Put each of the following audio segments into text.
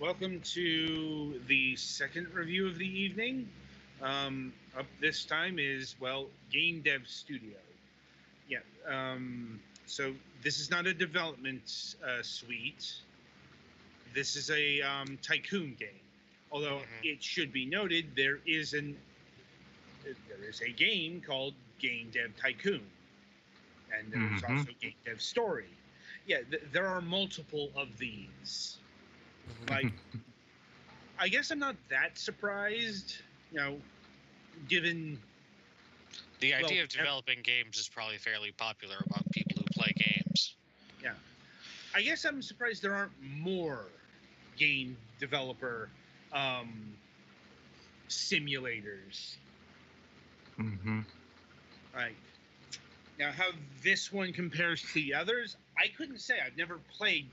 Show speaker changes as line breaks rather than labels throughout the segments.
welcome to the second review of the evening. Up this time is, well, Game Dev Studio. Yeah, so this is not a development suite. This is a tycoon game. Although it should be noted, there is a game called Game Dev Tycoon, and there's also Game Dev Story. Yeah, there are multiple of these. Like, I guess I'm not that surprised, given
the idea of developing games is probably fairly popular among people who play games.
Yeah, I guess I'm surprised there aren't more game developer simulators. Right. Now, how this one compares to the others, I couldn't say. I've never played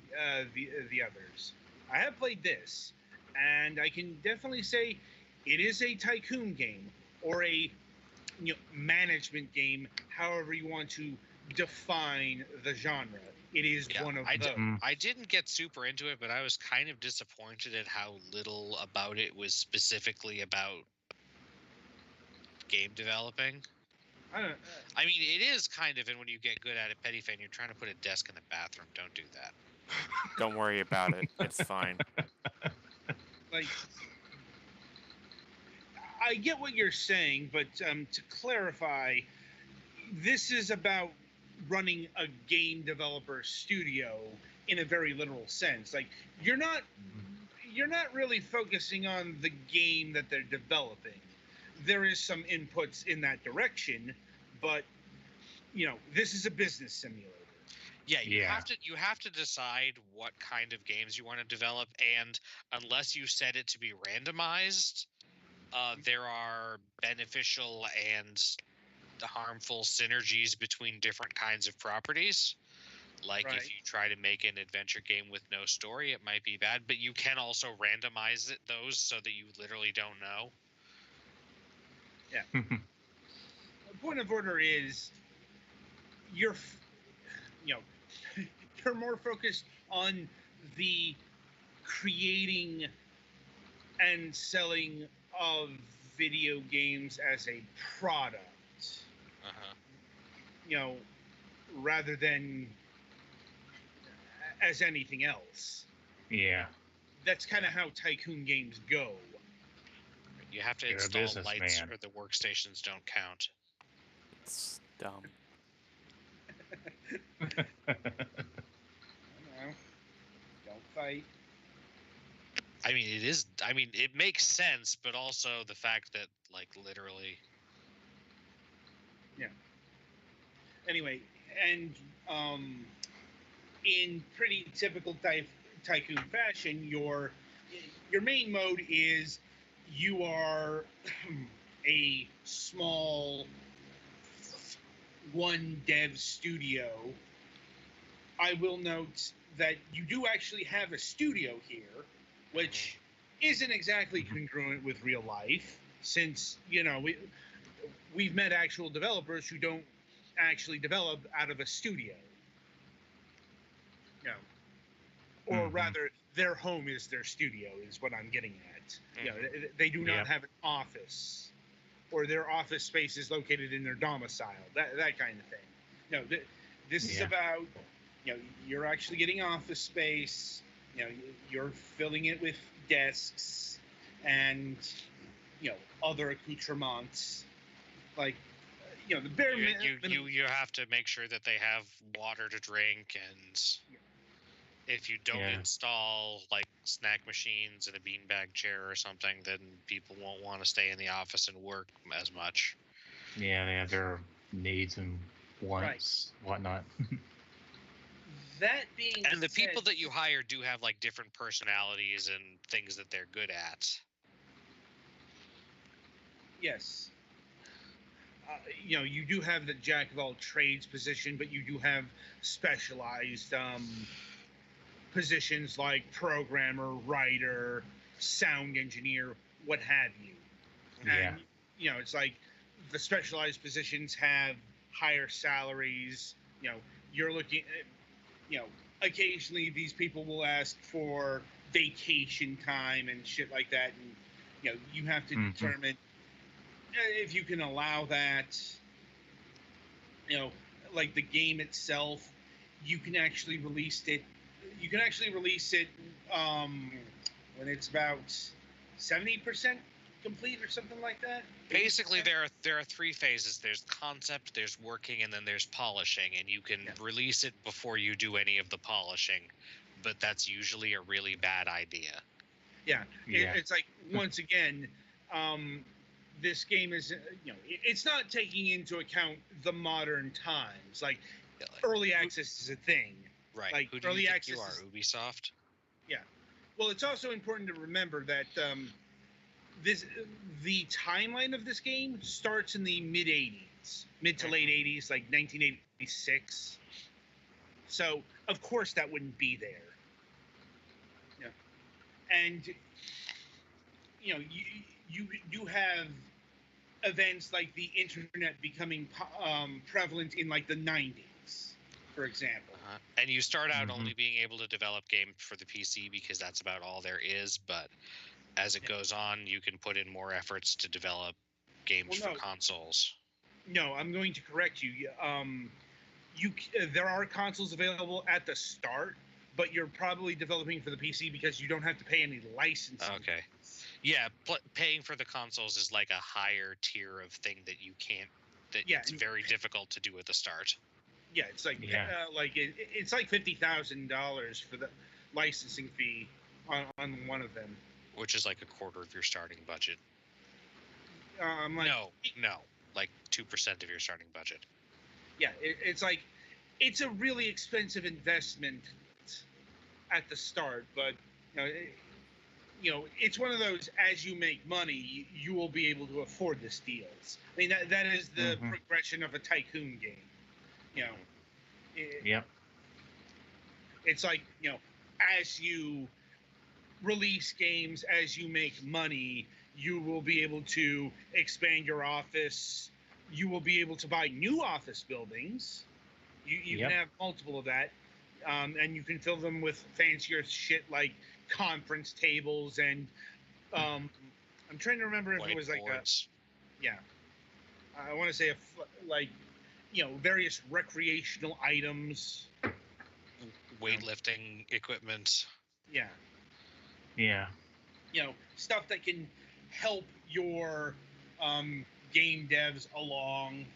the others. I have played this, and I can definitely say it is a tycoon game or a management game, however you want to define the genre. It is one of those.
I didn't get super into it, but I was kind of disappointed at how little about it was specifically about game developing. I mean, it is kind of, and when you get good at it, Petty Fan, you're trying to put a desk in the bathroom. Don't do that.
Don't worry about it. It's fine.
Like, I get what you're saying, but to clarify, this is about running a game developer studio in a very literal sense. Like, you're not really focusing on the game that they're developing. There is some inputs in that direction, but this is a business simulator.
Yeah, you have to decide what kind of games you want to develop, and unless you set it to be randomized, there are beneficial and harmful synergies between different kinds of properties. Like if you try to make an adventure game with no story, it might be bad, but you can also randomize those so that you literally don't know.
Yeah. The point of order is you're more focused on the creating and selling of video games as a product. Rather than as anything else.
Yeah.
That's kind of how tycoon games go.
You have to install lights or the workstations don't count.
It's dumb.
Don't fight.
I mean, it makes sense, but also the fact that, like, literally.
Yeah. Anyway, and in pretty typical tycoon fashion, your main mode is you are a small one dev studio. I will note that you do actually have a studio here, which isn't exactly congruent with real life, since we've met actual developers who don't actually develop out of a studio. Or rather, their home is their studio, is what I'm getting at. They do not have an office, or their office space is located in their domicile. That kind of thing. No, this is about you're actually getting office space. You're filling it with desks and other accoutrements, like the bare minimum.
You have to make sure that they have water to drink, and if you don't install like snack machines and a beanbag chair or something, then people won't want to stay in the office and work as much.
Yeah, they have their needs and wants, whatnot.
That being
and the
said,
people that you hire do have like different personalities and things that they're good at.
Yes. You do have the jack of all trades position, but you do have specialized positions like programmer, writer, sound engineer, what have you. And, it's like the specialized positions have higher salaries. You're looking at, occasionally these people will ask for vacation time and shit like that, and you have to determine if you can allow that. Like the game itself, you can actually release it. You can actually release it when it's about 70% complete or something like that.
Basically, there are 3 phases. There's concept, there's working, and then there's polishing. And you can release it before you do any of the polishing, but that's usually a really bad idea.
Yeah. It's like, once again, this game is, it's not taking into account the modern times. Like, early access is a thing.
Right.
Like,
Who do
early
you think
access
you are, Ubisoft?
Yeah. Well, it's also important to remember that the timeline of this game starts in the mid to late 80s, like 1986. So, of course, that wouldn't be there. And you have events like the internet becoming prevalent in like the 90s, for example.
And you start out only being able to develop games for the PC because that's about all there is. But as it goes on, you can put in more efforts to develop games for consoles.
No, I'm going to correct you. There are consoles available at the start, but you're probably developing for the PC because you don't have to pay any licensing.
Okay. Yeah, paying for the consoles is like a higher tier of thing that you can't. It's very difficult to do at the start.
Yeah, it's like it's like $50,000 for the licensing fee on one of them,
which is like a quarter of your starting budget. No, like 2% of your starting budget.
Yeah, it's like it's a really expensive investment at the start, but it's one of those, as you make money, you will be able to afford this deals. I mean, that is the progression of a tycoon game.
Yep.
It's like, as you release games, as you make money, you will be able to expand your office. You will be able to buy new office buildings. You can have multiple of that. And you can fill them with fancier shit like conference tables and I'm trying to remember if it was like I want to say various recreational items,
weightlifting equipment.
Yeah. Stuff that can help your game devs along,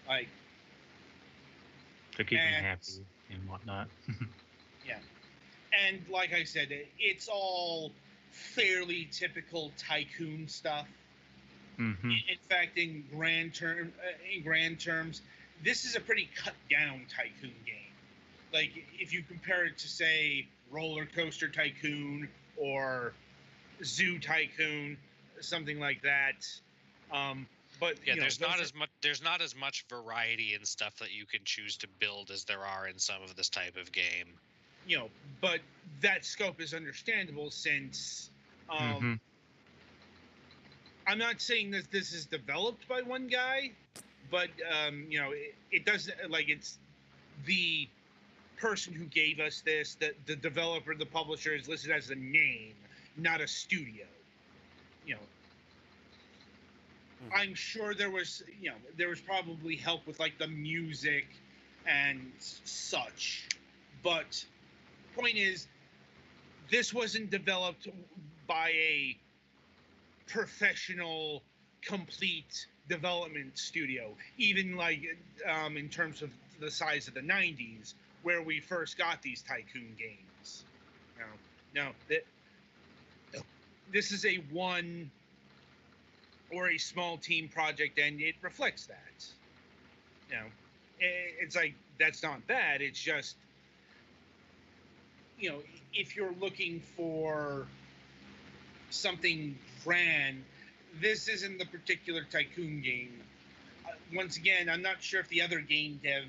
like
to keep them happy and whatnot.
Yeah. And like I said, it's all fairly typical tycoon stuff.
Mm-hmm.
In fact, in grand terms, this is a pretty cut down tycoon game. Like if you compare it to, say, Roller Coaster Tycoon or Zoo Tycoon, something like that. But
there's not as much variety in stuff that you can choose to build as there are in some of this type of game.
But that scope is understandable since I'm not saying that this is developed by one guy, but it doesn't, like, it's the person who gave us this, the developer, the publisher is listed as a name, not a studio. I'm sure there was probably help with like the music and such, but point is, this wasn't developed by a professional, complete development studio, even like in terms of the size of the 90s, where we first got these tycoon games. This is a one or a small team project, and it reflects that. It's like, that's not bad. It's just, if you're looking for something grand, this isn't the particular tycoon game. Once again, I'm not sure if the other game dev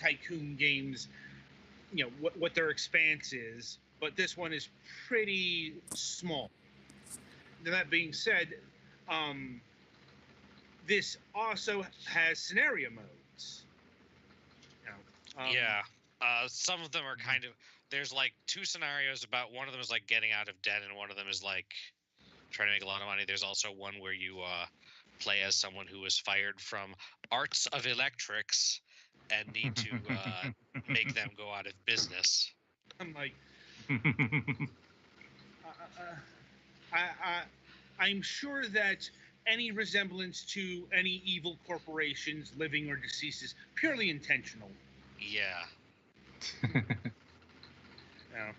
tycoon games, what their expanse is, but this one is pretty small. That being said, this also has scenario modes.
Some of them are kind of there's like two scenarios about. One of them is like getting out of debt, and one of them is like trying to make a lot of money. There's also one where you play as someone who was fired from Arts of Electrics and need to make them go out of business.
I'm like, I'm sure that any resemblance to any evil corporations, living or deceased, is purely intentional.
Yeah.
Yeah.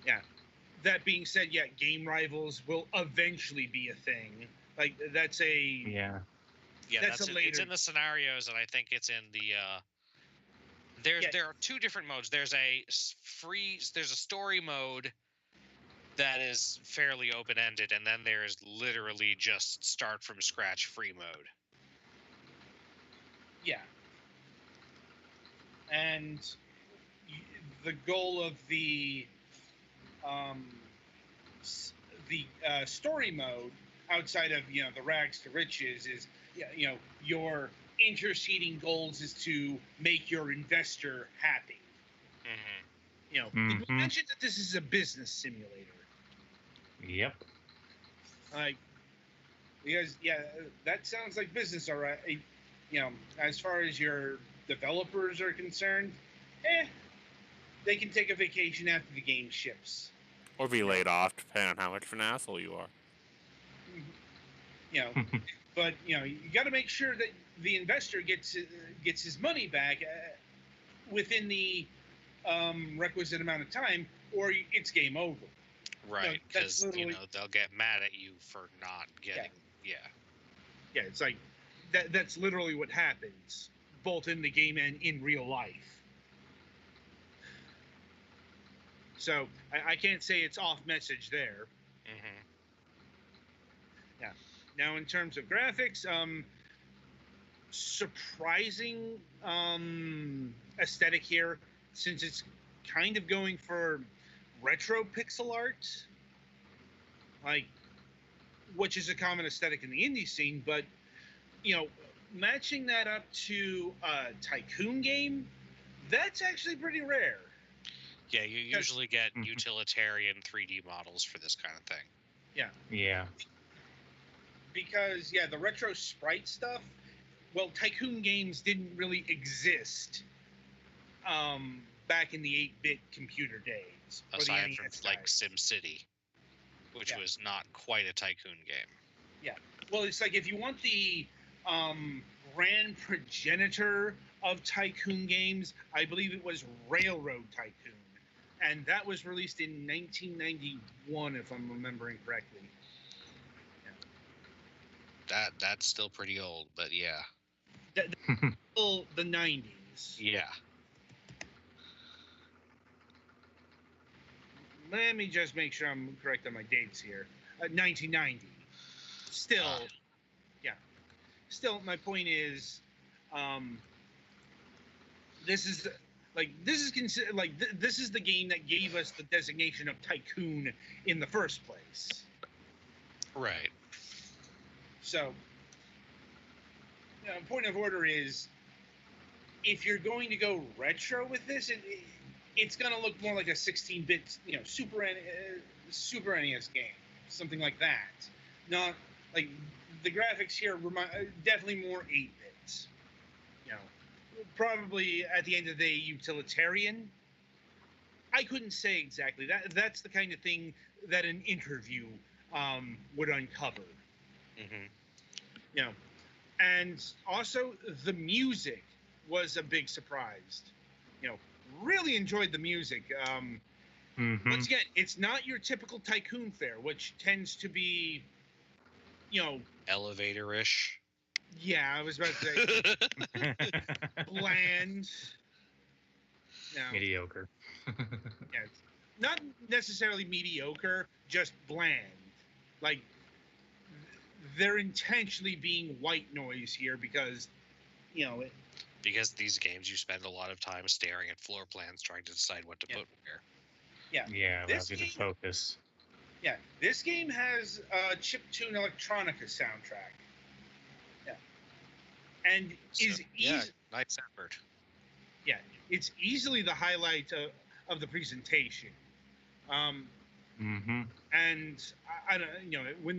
Yeah. That being said, yeah, game rivals will eventually be a thing. Like that's a
Yeah.
Yeah,
that's a later.
It's in the scenarios, and I think it's in the. There are two different modes. There's a story mode that is fairly open ended, and then there's literally just start from scratch free mode.
Yeah. And the goal of the story mode, outside of the rags to riches, is your interceding goals is to make your investor happy.
Mm-hmm.
You mentioned that this is a business simulator.
Yep.
Like, because that sounds like business, all right. As far as your developers are concerned, they can take a vacation after the game ships.
Or be laid off, depending on how much of an asshole you are.
But you got to make sure that the investor gets his money back within the requisite amount of time, or it's game over.
Right, because they'll get mad at you for not getting.
Yeah, it's like that's literally what happens, both in the game and in real life. So I can't say it's off message there.
Mm-hmm.
Yeah. Now, in terms of graphics, surprising aesthetic here, since it's kind of going for retro pixel art, like, which is a common aesthetic in the indie scene, but matching that up to a tycoon game, that's actually pretty rare.
Yeah, you usually get utilitarian 3D models for this kind of thing.
Yeah.
Yeah.
Because the retro sprite stuff, well, tycoon games didn't really exist back in the 8-bit computer days.
Aside from like SimCity, which was not quite a tycoon game.
Yeah. Well, it's like if you want the grand progenitor of tycoon games, I believe it was Railroad Tycoon. And that was released in 1991, if I'm remembering correctly.
That's still pretty old, but yeah.
That's still the 90s.
Yeah.
Let me just make sure I'm correct on my dates here. 1990. Still, Still, my point is, this is the game that gave us the designation of tycoon in the first place.
Right.
So, point of order is, if you're going to go retro with this, it's going to look more like a 16-bit, Super NES game, something like that. Not like the graphics here definitely more 8-bits. Probably at the end of the day utilitarian. I couldn't say exactly. That's the kind of thing that an interview would uncover.
Mm-hmm.
And also the music was a big surprise. Really enjoyed the music. Once again, it's not your typical tycoon fare, which tends to be,
elevator-ish.
Yeah, I was about to say bland. No.
Mediocre.
Yeah, it's not necessarily mediocre, just bland. Like, they're intentionally being white noise here because,
because these games you spend a lot of time staring at floor plans trying to decide what to put where.
Yeah.
Yeah, that'll be the focus.
Yeah, this game has a chiptune electronica soundtrack. Yeah. And nice effort. Yeah, it's easily the highlight of the presentation. And I don't, when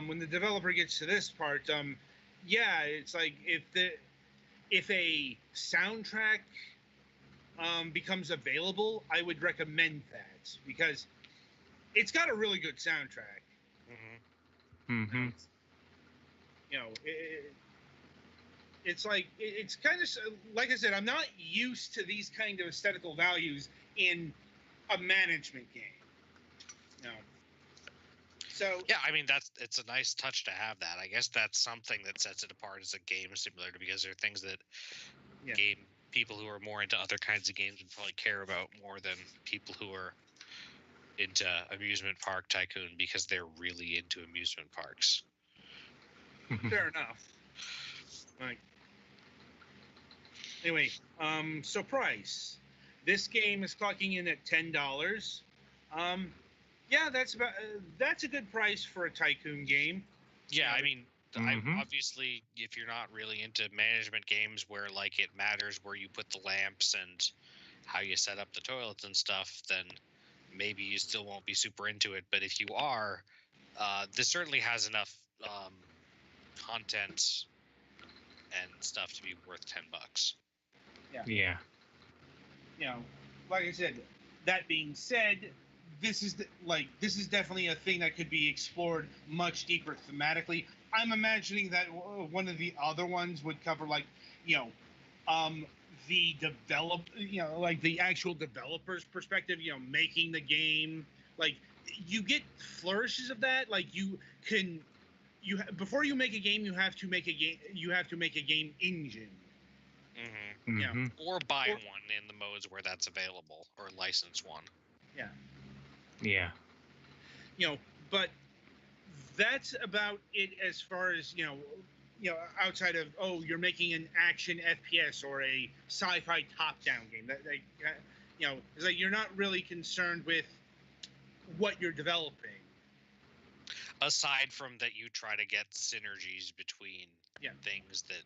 when the developer gets to this part, yeah, it's like if a soundtrack becomes available, I would recommend that because it's got a really good soundtrack. It's like it's kind of like I said, I'm not used to these kind of aesthetical values in a management game. So
yeah, I mean it's a nice touch to have that. I guess that's something that sets it apart as a game simulator because there are things that game people who are more into other kinds of games would probably care about more than people who are into amusement park tycoon because they're really into amusement parks.
Fair enough. Like, anyway, so price. This game is clocking in at $10. Yeah, that's a good price for a tycoon game.
Yeah, I mean, obviously, if you're not really into management games where like it matters where you put the lamps and how you set up the toilets and stuff, then maybe you still won't be super into it. But if you are, this certainly has enough content and stuff to be worth $10.
Yeah. Like I said, that being said, this is definitely a thing that could be explored much deeper thematically. I'm imagining that one of the other ones would cover like, the like the actual developer's perspective, making the game. Like you get flourishes of that. Like before you make a game, you have to make a game engine.
Or buy one in the modes where that's available, or license one.
Yeah. But that's about it as far as outside of you're making an action FPS or a sci-fi top-down game. It's like you're not really concerned with what you're developing.
Aside from that, you try to get synergies between things that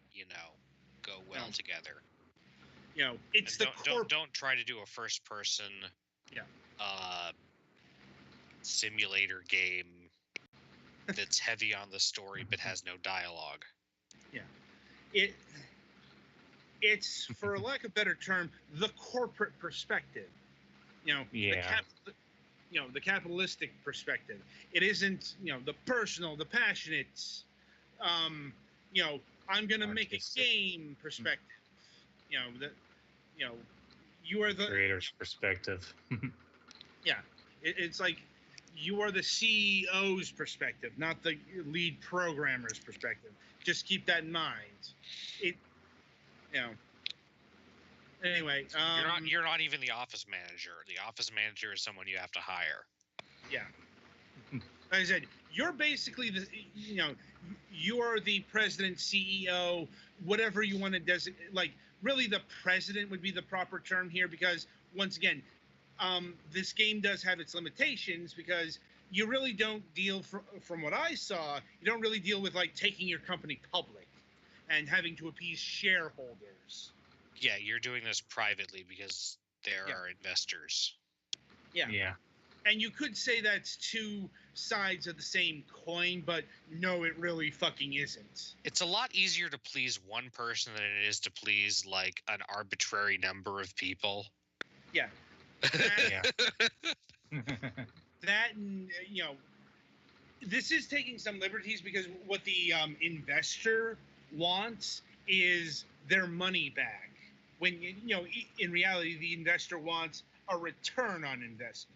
go well together.
It's
don't try to do a first-person simulator game that's heavy on the story but has no dialogue.
It's for lack of a better term, the corporate perspective. The capitalistic perspective. It isn't the personal, the passionate. I'm gonna make a game perspective. You are the
creator's perspective.
It's like you are the CEO's perspective, not the lead programmer's perspective. Just keep that in mind. Anyway,
you're not even the office manager. The office manager is someone you have to hire.
Yeah. Like I said, you're basically you are the president, CEO, whatever you want to designate. Like, really, the president would be the proper term here because, once again, this game does have its limitations because you really don't deal, from what I saw, you don't really deal with, like, taking your company public and having to appease shareholders.
Yeah, you're doing this privately because there are investors.
Yeah. And you could say that's two sides of the same coin, but no, it really fucking isn't.
It's a lot easier to please one person than it is to please, like, an arbitrary number of people.
Yeah. That, this is taking some liberties because what the investor wants is their money back. When, in reality, the investor wants a return on investments.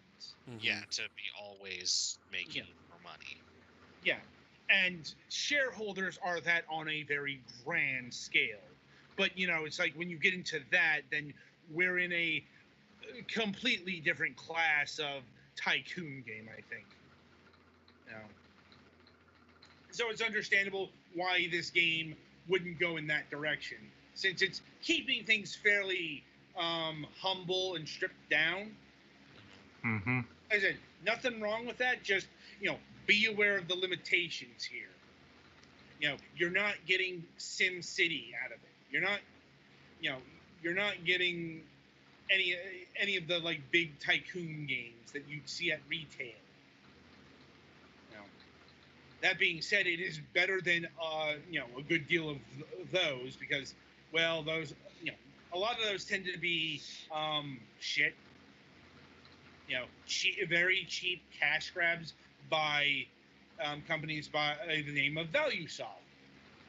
Yeah, to be always making more money.
Yeah, and shareholders are that on a very grand scale. But, it's like when you get into that, then we're in a completely different class of tycoon game, I think. So it's understandable why this game wouldn't go in that direction, since it's keeping things fairly humble and stripped down. I said, nothing wrong with that. Just, be aware of the limitations here. You're not getting Sim City out of it. You're not, you're not getting any of the like big tycoon games that you'd see at retail. That being said, it is better than a good deal of those because, well, those a lot of those tend to be shit. Very cheap cash grabs by companies by the name of ValueSoft,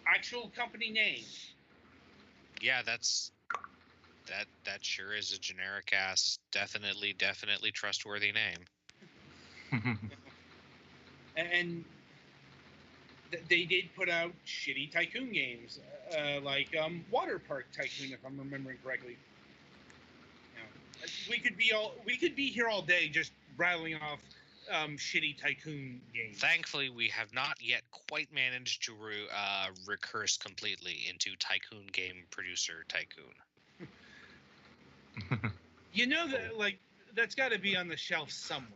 actual company name.
Yeah, that sure is a generic ass, definitely trustworthy name.
And they did put out shitty tycoon games, like Water Park Tycoon, if I'm remembering correctly. We could be here all day just rattling off shitty tycoon games.
Thankfully, we have not yet quite managed to recurse completely into tycoon game producer tycoon.
That like that's got to be on the shelf somewhere.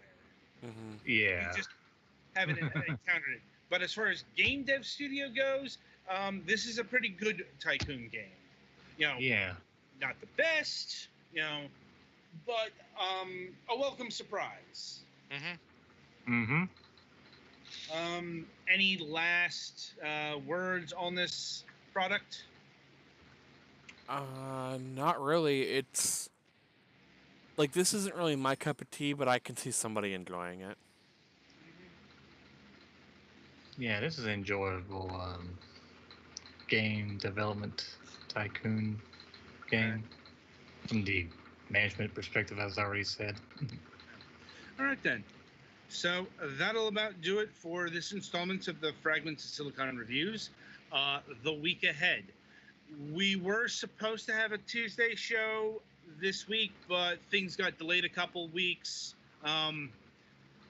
Mm-hmm.
Yeah.
We just haven't encountered it. But as far as game dev studio goes, this is a pretty good tycoon game.
Yeah.
Not the best, but a welcome surprise. Any last words on this product?
Not really. It's like this isn't really my cup of tea, but I can see somebody enjoying it.
Yeah, this is an enjoyable game development tycoon game from the management perspective, as I already said.
All right, then. So that'll about do it for this installment of the Fragments of Silicon Reviews. The week ahead. We were supposed to have a Tuesday show this week, but things got delayed a couple weeks.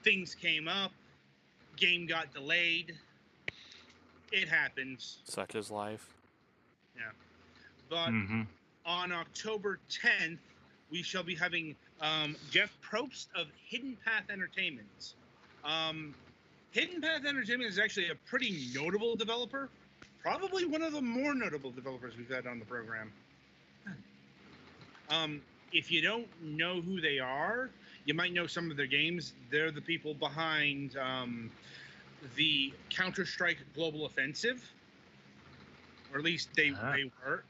Things came up. Game got delayed. It happens.
Such is life.
Yeah. But on October 10th, we shall be having Jeff Probst of Hidden Path Entertainment. Hidden Path Entertainment is actually a pretty notable developer. Probably one of the more notable developers we've had on the program. If you don't know who they are, you might know some of their games. They're the people behind the Counter-Strike Global Offensive, or at least they were.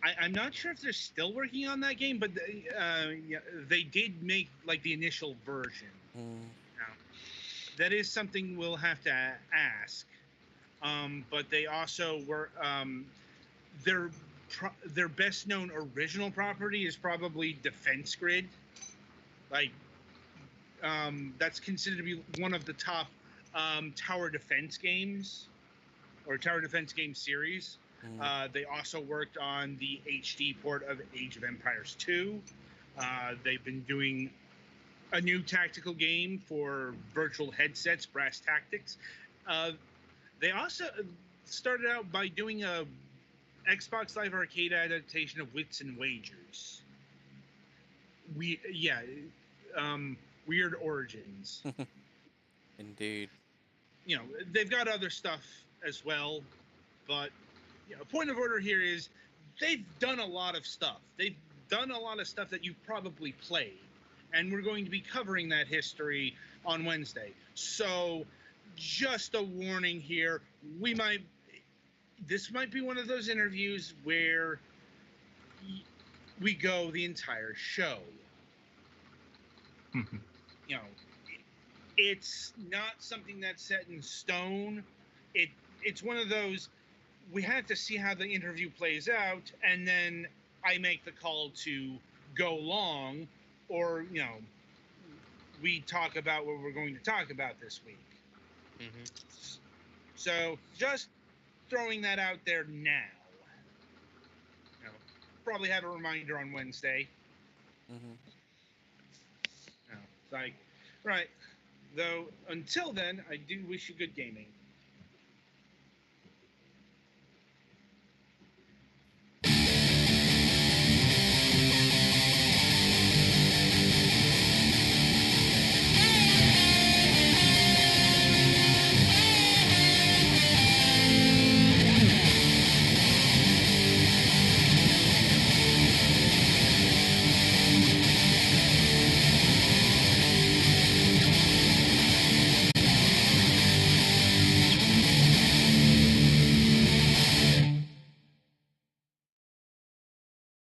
I'm not sure if they're still working on that game, but they did make like the initial version. That is something we'll have to ask. But they also were their best known original property is probably Defense Grid. Like that's considered to be one of the top tower defense games or tower defense game series. They also worked on the HD port of Age of Empires 2. They've been doing a new tactical game for virtual headsets, Brass Tactics. They also started out by doing a Xbox Live Arcade adaptation of Wits and Wagers. Weird origins.
Indeed.
They've got other stuff as well, but point of order here is they've done a lot of stuff. They've done a lot of stuff that you've probably played, and we're going to be covering that history on Wednesday. So just a warning here, this might be one of those interviews where we go the entire show. It's not something that's set in stone. It's one of those, we have to see how the interview plays out, and then I make the call to go long, or we talk about what we're going to talk about this week. So just throwing that out there now. Probably have a reminder on Wednesday. It's like, right. Though until then, I do wish you good gaming.